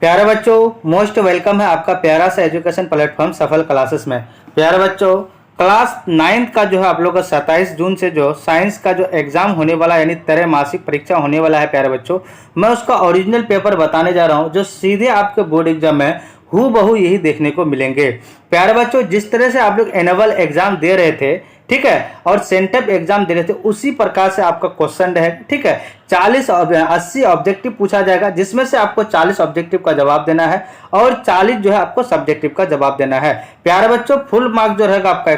प्यारे बच्चों, most welcome है आपका प्यारा सा एजुकेशन प्लेटफॉर्म सफल क्लासेस में। प्यारे बच्चों, क्लास 9th का जो है आप लोग का 27 जून से जो साइंस का जो एग्जाम होने वाला है यानी त्रैमासिक परीक्षा होने वाला है। प्यारे बच्चों, मैं उसका ओरिजिनल पेपर बताने जा रहा हूं जो सीधे आपके बोर्ड एग्जाम में हूबहू यही देखने को मिलेंगे। प्यारे बच्चों, जिस तरह से आप लोग एनुअल एग्जाम दे रहे थे, ठीक है, और सेंटअप एग्जाम दे रहे थे, उसी प्रकार से आपका क्वेश्चन रहेगा। ठीक है, 80 ऑब्जेक्टिव पूछा जाएगा, जिसमें से आपको 40 ऑब्जेक्टिव का जवाब देना है और 40 जो है आपको सब्जेक्टिव का जवाब देना है। प्यारे बच्चों, फुल मार्क्स जो रहेगा आपका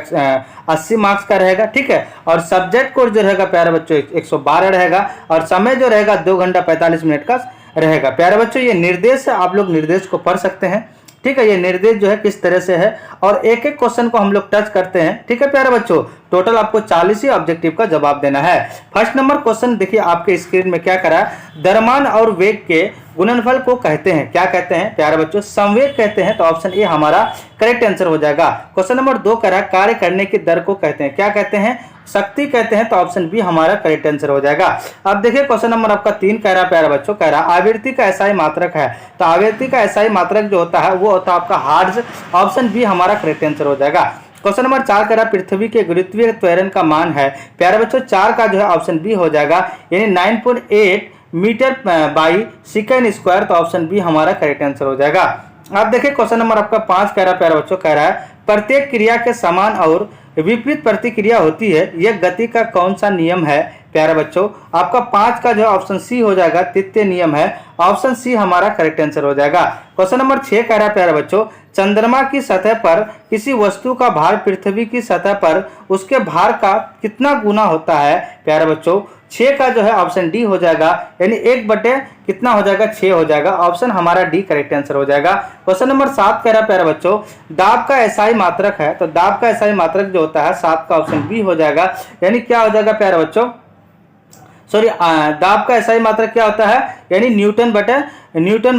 80 मार्क्स का रहेगा। ठीक है, और सब्जेक्ट कोड जो रहेगा प्यारे बच्चों 112 रहेगा और समय जो रहेगा 2 घंटा 45 मिनट का रहेगा। प्यारे बच्चों, ये निर्देश है, आप लोग निर्देश को पढ़ सकते हैं। ठीक है, ये निर्देश जो है किस तरह से है और एक एक क्वेश्चन को हम लोग टच करते हैं। ठीक है प्यारे बच्चों, टोटल आपको 40 ही ऑब्जेक्टिव का जवाब देना है। फर्स्ट नंबर क्वेश्चन देखिए आपके स्क्रीन में क्या करा है। द्रव्यमान और वेग के गुणनफल को कहते हैं, क्या कहते हैं प्यारे बच्चों? संवेग कहते हैं। तो ऑप्शन ए हमारा करेक्ट आंसर हो जाएगा। क्वेश्चन नंबर 2 करा, कार्य करने की दर को कहते हैं, क्या कहते हैं? शक्ति कहते हैं। तो ऑप्शन बी हमारा करेक्ट आंसर हो जाएगा। अब देखिए क्वेश्चन नंबर आपका 3 कह रहा है प्यारे बच्चों, कह रहा आवृत्ति का एसआई मात्रक है। तो आवृत्ति का एसआई मात्रक जो होता है वो होता है आपका हर्ट्ज। ऑप्शन बी हमारा करेक्ट आंसर हो जाएगा। क्वेश्चन नंबर 4 कह रहा पृथ्वी के गुरुत्वीय त्वरण का मान है। प्यारे बच्चों 4 का जो है ऑप्शन बी हो जाएगा, यानी 9.8 मीटर बाई सेकेंड स्क्वायर। तो ऑप्शन बी हमारा करेक्ट आंसर हो जाएगा। अब देखिए क्वेश्चन नंबर आपका 5 कह रहा है प्यारे बच्चों, कह रहा है प्रत्येक क्रिया के समान और विपरीत प्रतिक्रिया होती है, यह गति का कौन सा नियम है? प्यारे बच्चों आपका 5 का जो ऑप्शन सी हो जाएगा, तृतीय नियम है। ऑप्शन सी हमारा करेक्ट आंसर हो जाएगा। क्वेश्चन नंबर 6 कह रहा है प्यारे बच्चों, चंद्रमा की सतह पर किसी वस्तु का भार पृथ्वी की सतह पर उसके भार का कितना गुना होता है? प्यारे बच्चों 6 का जो है ऑप्शन डी हो जाएगा, यानी 1 बटे कितना हो जाएगा? 6 हो जाएगा। ऑप्शन हमारा डी करेक्ट आंसर हो जाएगा। क्वेश्चन नंबर 7 कह रहा है प्यारे बच्चों, दाब का एसआई मात्रक है। तो दाब का एसआई मात्रक जो होता है 7 का ऑप्शन बी हो जाएगा, यानी क्या हो जाएगा प्यारे बच्चों? सॉरी, दाब का एसआई मात्रक क्या होता है? यानी newton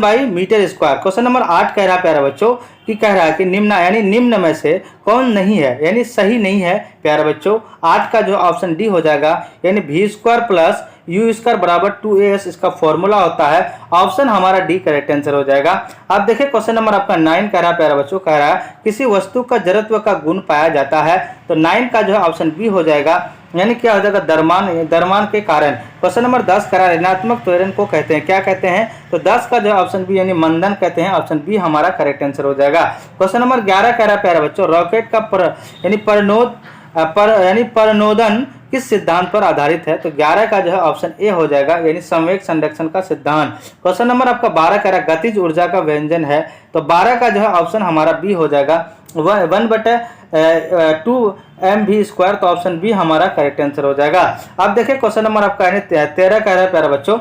by metre square. Question number 8 कह रहा है प्यारे बच्चों कि कह रहा है कि निम्न में से कौन नहीं है, यानी सही नहीं है। प्यारे बच्चों 8 का जो ऑप्शन डी हो जाएगा, यानी v square plus u square बराबर 2as इसका फॉर्मूला होता है। ऑप्शन हमारा डी करेक्ट आंसर हो जाएगा। अब देखिए क्वेश्चन नंबर आपका 9 कह रहा है प्यारे बच्चों, कह रहा है किसी वस्तु का जड़त्व का गुण पाया जाता है। तो 9 का जो है ऑप्शन बी हो जाएगा, यानी क्या हो जाएगा? द्रव्यमान के कारण। क्वेश्चन नंबर 10 करा ऋणात्मक त्वरण को कहते हैं, क्या कहते हैं? तो 10 का जो ऑप्शन बी यानी मंदन कहते हैं। ऑप्शन बी हमारा करेक्ट आंसर हो जाएगा। क्वेश्चन नंबर 11 कह रहा है प्यारे बच्चों, रॉकेट का प्रणोदन किस सिद्धांत पर आधारित है? तो 11 का जो है ऑप्शन ए हो जाएगा, यानी संवेग संरक्षण का सिद्धांत। क्वेश्चन नंबर आपका 12 कह रहा है गतिज ऊर्जा का व्यंजन है। तो 12 का जो है ऑप्शन हमारा बी हो जाएगा, 1/2 mv स्क्वायर। तो ऑप्शन बी हमारा करेक्ट आंसर हो जाएगा। अब देखिए क्वेश्चन नंबर आपका 13 कह रहा है प्यारे बच्चों,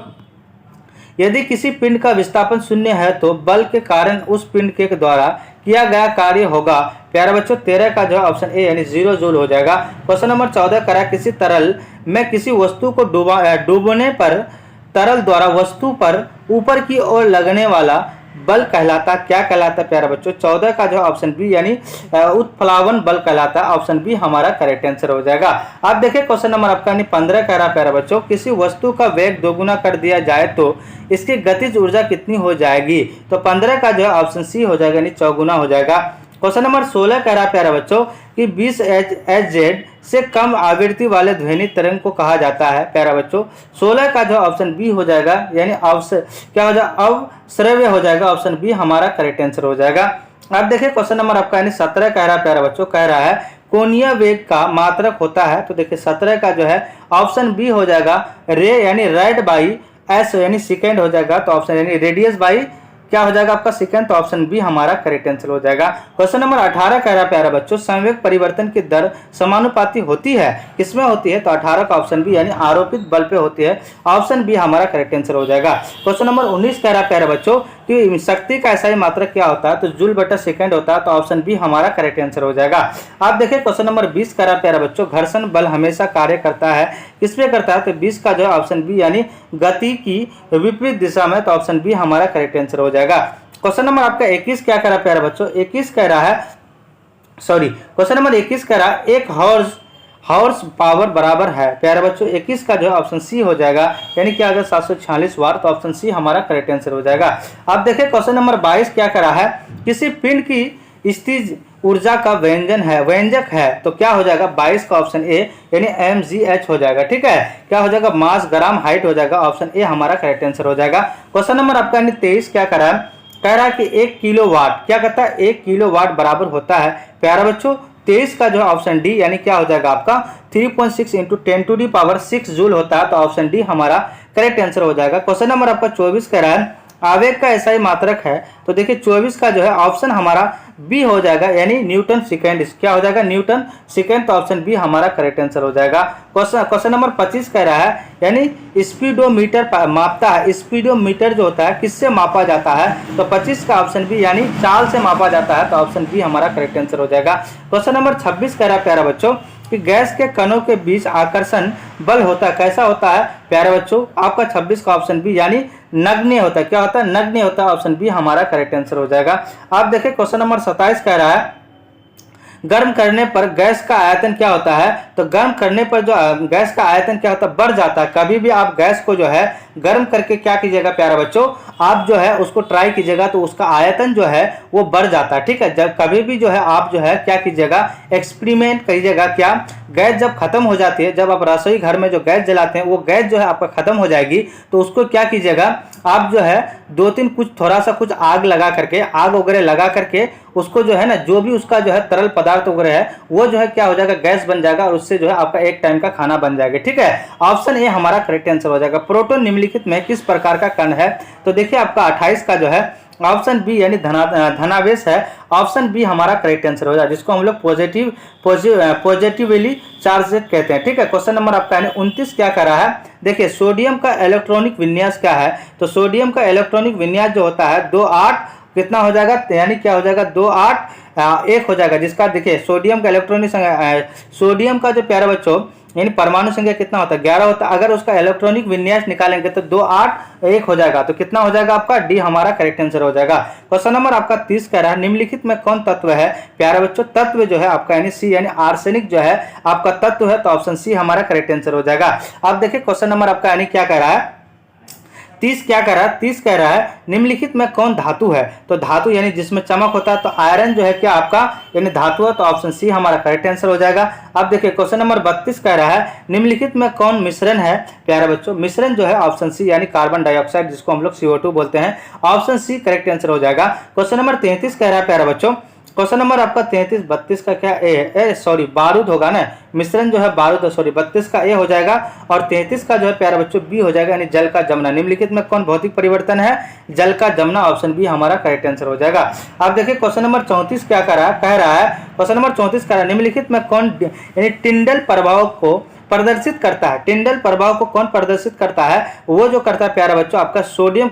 यदि किसी पिंड का विस्थापन 0 है तो बल के कारण उस पिंड के द्वारा किया गया कार्य होगा। प्यारे बच्चों 13 का जो ऑप्शन ए यानी 0 जूल हो जाएगा। क्वेश्चन नंबर 14 करा किसी तरल में किसी वस्तु को डूबने पर तरल द्वारा वस्तु पर ऊपर की ओर लगने वाला बल कहलाता, क्या कहलाता है प्यारे बच्चों? 14 का जो ऑप्शन बी यानी उत्प्लावन बल कहलाता है। ऑप्शन बी हमारा करेक्ट आंसर हो जाएगा। अब देखिए क्वेश्चन नंबर आपका 15 कह रहा है प्यारे बच्चों, किसी वस्तु का वेग दोगुना कर दिया जाए तो इसकी गतिज ऊर्जा कितनी हो जाएगी? तो 15 का जो है ऑप्शन सी हो जाएगा, यानी 4 हो जाएगा। क्वेश्चन नंबर 16 कह रहा है प्यारे बच्चों कि 20 Hz से कम आवृत्ति वाले ध्वनि तरंग को कहा जाता है। प्यारा बच्चों 16 का जो ऑप्शन बी हो जाएगा, यानी क्या हो जाएगा? अवश्रव्य हो जाएगा। ऑप्शन बी हमारा करेक्ट आंसर हो जाएगा। अब देखिए क्वेश्चन नंबर आपका यानी 17 कह रहा है प्यारा बच्चों, कह रहा है कोणीय वेग का मात्रक होता है। तो देखिए 17 का जो है ऑप्शन बी हो जाएगा, यानी रेड बाई एस यानी सेकेंड हो जाएगा। तो ऑप्शन यानी रेडियस बाई क्या हो जाएगा आपका? सेकंड। तो ऑप्शन बी हमारा करेक्ट आंसर हो जाएगा। क्वेश्चन नंबर 18 कह रहा है प्यारा बच्चों, संवेग परिवर्तन की दर समानुपाती होती है, किसमें होती है? तो 18 का ऑप्शन बी यानी आरोपित बल पे होती है। ऑप्शन बी हमारा करेक्ट आंसर हो जाएगा। क्वेश्चन नंबर 19 कह रहा है प्यारे बच्चों कि शक्ति का एसआई मात्रक क्या होता है? तो जूल बटा सेकंड होता है। तो ऑप्शन बी हमारा करेक्ट आंसर हो जाएगा। आप देखिए क्वेश्चन नंबर 20 कह रहा है प्यारे बच्चों, घर्षण बल हमेशा कार्य करता है, किस पे करता है? तो 20 का जो है ऑप्शन बी यानी गति की विपरीत दिशा में। तो ऑप्शन बी हमारा करेक्ट आंसर हो जाएगा। क्वेश्चन नंबर आपका 21 क्या कह रहा है प्यारे बच्चों? 21 कह रहा है, सॉरी, क्वेश्चन नंबर 21 कह रहा है एक हॉर्स पावर बराबर है प्यारे बच्चों 21 का जो है ऑप्शन सी हो जाएगा, यानी क्या होगा 746 वाट। तो ऑप्शन सी हमारा करेक्ट आंसर हो जाएगा। अब देखिए क्वेश्चन नंबर 22 क्या करा है, किसी पिंड की स्थिर ऊर्जा का व्यंजक है तो क्या हो जाएगा 22 का ऑप्शन ए यानी mgh हो जाएगा। ठीक है, क्या हो जाएगा मास ग्राम हाइट हो जाएगा, ऑप्शन ए हमारा करेक्ट आंसर हो जाएगा। क्वेश्चन नंबर आपका 23 क्या करा है, कह रहा है कि 1 किलोवाट क्या कहता है 1 किलोवाट बराबर होता है प्यारा बच्चों 23 का जो है ऑप्शन डी यानी क्या हो जाएगा आपका 3.6 इंटू 10⁻6 जूल होता है, तो ऑप्शन डी हमारा करेक्ट आंसर हो जाएगा। क्वेश्चन नंबर आपका 24 कह रहा है आवेग का ऐसा ही मात्रक है, तो देखिए 24 का जो है ऑप्शन हमारा बी हो जाएगा यानी न्यूटन सेकेंड। क्या हो जाएगा न्यूटन सेकेंड, तो ऑप्शन बी हमारा करेक्ट आंसर हो जाएगा। क्वेश्चन नंबर 25 कह रहा है यानी स्पीडोमीटर मापता है, स्पीडोमीटर जो होता है किससे मापा जाता है, तो 25 का ऑप्शन बी यानी चाल से मापा जाता है, तो ऑप्शन बी हमारा करेक्ट आंसर हो जाएगा। क्वेश्चन नंबर 26 कह रहा है प्यारा बच्चों कि गैस के कणों के बीच आकर्षण बल होता है, कैसा होता है प्यारे बच्चों, आपका 26 का ऑप्शन बी यानी नगण्य होता है। क्या होता है नगण्य होता है, ऑप्शन बी हमारा करेक्ट आंसर हो जाएगा। आप देखिए क्वेश्चन नंबर 27 कह रहा है गर्म करने पर गैस का आयतन क्या होता है, तो गर्म करने पर जो गैस का आयतन क्या होता है बढ़ जाता है। कभी भी आप गैस को जो है गर्म करके क्या कीजिएगा प्यारे बच्चों, आप जो है उसको ट्राई कीजिएगा तो उसका आयतन जो है वो बढ़ जाता है। ठीक है, जब कभी भी जो है आप जो है क्या कीजिएगा एक्सपेरिमेंट कीजिएगा, क्या गैस जब खत्म हो जाती है, जब आप रसोई घर में जो गैस जलाते हैं वो गैस जो है आपका खत्म हो जाएगी, तो उसको क्या कीजिएगा आप जो है 2-3 कुछ थोड़ा सा कुछ आग लगा करके आग वगैरह लगा करके उसको जो है ना जो भी उसका जो है तरल पदार्थ वगैरह है वो जो है क्या हो जाएगा गैस बन जाएगा और उससे जो है आपका एक टाइम का खाना बन जाएगा। ठीक है, ऑप्शन ए हमारा करेक्ट आंसर हो जाएगा। प्रोटॉन निम्नलिखित में किस प्रकार का कण है, तो देखिए आपका 28 का जो है ऑप्शन बी यानी धनावेश है, ऑप्शन बी हमारा करेक्ट आंसर हो जाएगा, जिसको हम लोग पॉजिटिवली चार्जेड कहते हैं। ठीक है, क्वेश्चन नंबर आपका यानी 29 क्या कर रहा है, देखिए सोडियम का इलेक्ट्रॉनिक विन्यास क्या है, तो सोडियम का इलेक्ट्रॉनिक विन्यास जो होता है 2-8 कितना हो जाएगा यानी क्या हो जाएगा 2-8-1 हो जाएगा, जिसका देखिए सोडियम का इलेक्ट्रॉनिक सोडियम का जो प्यारे बच्चों यानी परमाणु संख्या कितना होता है 11 होता है, अगर उसका इलेक्ट्रॉनिक विन्यास निकालेंगे तो 2-8-1 हो जाएगा, तो कितना हो जाएगा आपका डी हमारा करेक्ट आंसर हो जाएगा। क्वेश्चन नंबर आपका 30 कह रहा है निम्नलिखित में कौन तत्व है प्यारे बच्चों, तत्व जो है आपका यानी सी यानी आर्सेनिक जो है आपका तत्व है, तो ऑप्शन सी हमारा करेक्ट आंसर हो जाएगा। अब देखिए क्वेश्चन नंबर आपका यानी क्या कह रहा है 30 क्या कह रहा है 30 कह रहा है निम्नलिखित में कौन धातु है, तो धातु यानी जिसमें चमक होता है, तो आयरन जो है क्या आपका यानी धातु है, तो ऑप्शन सी हमारा करेक्ट आंसर हो जाएगा। अब देखिए क्वेश्चन नंबर 32 कह रहा है निम्नलिखित में कौन मिश्रण है प्यारे बच्चों, मिश्रण जो है ऑप्शन सी यानी कार्बन डाइऑक्साइड जिसको हम लोग CO2 बोलते हैं, ऑप्शन सी करेक्ट आंसर हो जाएगा। क्वेश्चन नंबर 33 कह रहा है प्यारे बच्चों, क्वेश्चन नंबर आपका 32 का क्या ए सॉरी बारूद होगा ना, मिश्रण जो है बारूद सॉरी 32 का ए हो जाएगा और 33 का जो है प्यारे बच्चों बी हो जाएगा यानी जल का जमना। निम्नलिखित में कौन भौतिक परिवर्तन है, जल का जमना, ऑप्शन बी हमारा करेक्ट आंसर हो जाएगा। आप देखिए क्वेश्चन नंबर 34 क्या कह रहा है क्वेश्चन नंबर 34 कह रहा है निम्नलिखित में कौन यानी टिंडल प्रभाव को प्रदर्शित करता है, टिंडल प्रभाव को कौन प्रदर्शित करता है, वो जो करता है प्यारा बच्चों आपका सोडियम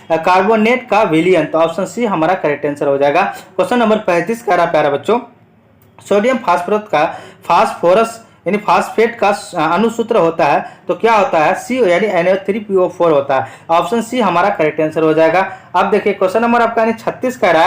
कार्बोनेट का विलयन, तो ऑप्शन सी हमारा करेक्ट आंसर हो जाएगा। क्वेश्चन नंबर 35 कह रहा है प्यारा बच्चों सोडियम फास्फोरस यानी फास्फेट का अनुसूत्र होता है, तो क्या होता है सी यानी NO3PO4 होता है, ऑप्शन सी हमारा करेक्ट आंसर हो जाएगा। अब देखिए क्वेश्चन नंबर आपका यानी 36 कह रहा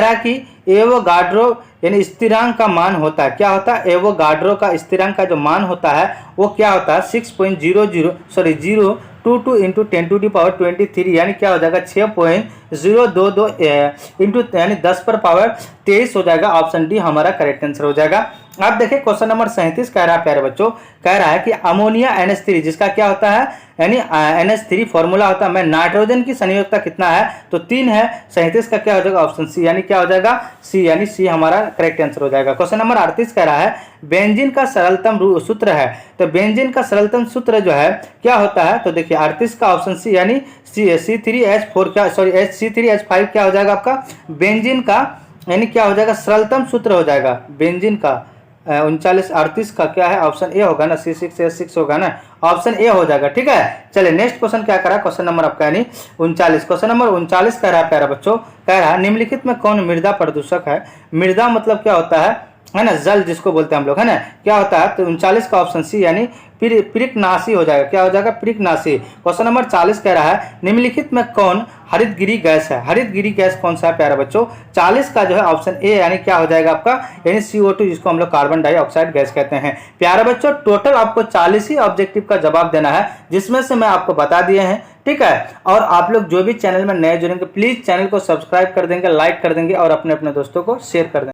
है कि एवोगाड्रो यानी स्थिरांक का मान होता है, क्या होता है एवोगाड्रो का स्थिरांक का जो मान होता है वो क्या होता है 0.22 इंटू 10⁻23 यानी क्या हो जाएगा 6.022 इंटू यानी 10⁻23 हो जाएगा, ऑप्शन डी हमारा करेक्ट आंसर हो जाएगा। आप देखिए क्वेश्चन नंबर 37 कह रहा है प्यारे बच्चों, कह रहा है कि अमोनिया NH3 जिसका क्या होता है यानी NH3 फॉर्मूला होता है में नाइट्रोजन की संयोजकता कितना है, तो 3 है, 37 का क्या हो जाएगा ऑप्शन सी यानी क्या हो जाएगा सी यानी सी हमारा करेक्ट आंसर हो जाएगा। क्वेश्चन नंबर 38 कह रहा है बेंजीन का सरलतम सूत्र है, तो बेंजीन का सरलतम सूत्र जो है क्या होता है, तो देखिए 38 का ऑप्शन सी यानी C3H4 क्या सॉरी C3H5 क्या हो जाएगा आपका बेंजीन का यानी क्या हो जाएगा सरलतम सूत्र हो जाएगा बेंजीन का 3938 का क्या है ऑप्शन ए होगा ना C6H6 होगा ना, ऑप्शन ए हो जाएगा। ठीक है, चलिए नेक्स्ट क्वेश्चन क्या करा क्वेश्चन नंबर आपका यानी 39 क्वेश्चन नंबर 39 कह रहा है प्यारा बच्चों, कह रहा है निम्नलिखित में कौन मृदा प्रदूषक है, मृदा मतलब क्या होता है है ना, जल जिसको बोलते हैं हम लोग, है ना, क्या होता है, तो 39 का ऑप्शन सी यानी पिरिकनाशी हो जाएगा। क्या हो जाएगा, पिरिकनाशी। क्वेश्चन नंबर 40 कह रहा है निम्नलिखित में कौन हरितगृह गैस है। हरितगृह गैस कौन सा है प्यारे बच्चों, 40 का जो है ऑप्शन ए यानी क्या हो जाएगा आपका, यानी CO2 जिसको हम लोग कार्बन डाइऑक्साइड गैस कहते हैं। प्यारे बच्चों टोटल आपको 40 ही ऑब्जेक्टिव का जवाब देना है, जिसमें से मैं आपको बता दिए हैं, ठीक है। और आप लोग जो भी चैनल में नए जुड़ेंगे प्लीज चैनल को सब्सक्राइब कर देंगे, लाइक कर देंगे और अपने अपने दोस्तों को शेयर कर देंगे।